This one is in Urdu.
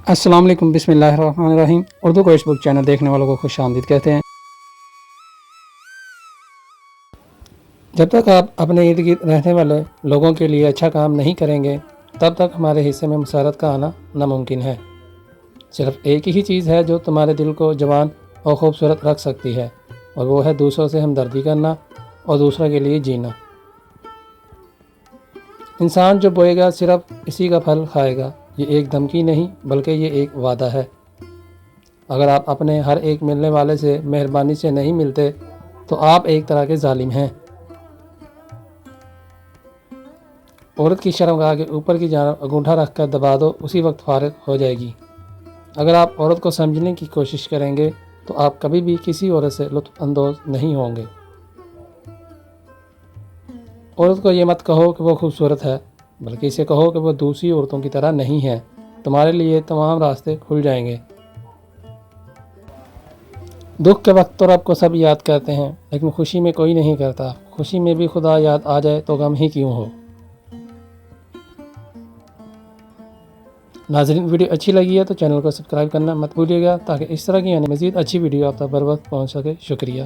السلام علیکم، بسم اللہ الرحمن الرحیم۔ اردو کوئس بک چینل دیکھنے والوں کو خوش آمدید کہتے ہیں۔ جب تک آپ اپنے ارد گرد رہنے والے لوگوں کے لیے اچھا کام نہیں کریں گے تب تک ہمارے حصے میں مسرت کا آنا ناممکن ہے۔ صرف ایک ہی چیز ہے جو تمہارے دل کو جوان اور خوبصورت رکھ سکتی ہے، اور وہ ہے دوسروں سے ہمدردی کرنا اور دوسروں کے لیے جینا۔ انسان جو بوئے گا صرف اسی کا پھل کھائے گا۔ یہ ایک دھمکی نہیں بلکہ یہ ایک وعدہ ہے۔ اگر آپ اپنے ہر ایک ملنے والے سے مہربانی سے نہیں ملتے تو آپ ایک طرح کے ظالم ہیں۔ عورت کی شرمگاہ کے اوپر کی جانب انگوٹھا رکھ کر دبا دو، اسی وقت فارغ ہو جائے گی۔ اگر آپ عورت کو سمجھنے کی کوشش کریں گے تو آپ کبھی بھی کسی عورت سے لطف اندوز نہیں ہوں گے۔ عورت کو یہ مت کہو کہ وہ خوبصورت ہے، بلکہ اسے کہو کہ وہ دوسری عورتوں کی طرح نہیں ہے۔ تمہارے لیے تمام راستے کھل جائیں گے۔ دکھ کے وقت تو رب کو سب یاد کرتے ہیں، لیکن خوشی میں کوئی نہیں کرتا۔ خوشی میں بھی خدا یاد آ جائے تو غم ہی کیوں ہو۔ ناظرین، ویڈیو اچھی لگی ہے تو چینل کو سبسکرائب کرنا مت بھولیے گا تاکہ اس طرح کی مزید اچھی ویڈیو آپ تک بر وقت پہنچ سکے۔ شکریہ۔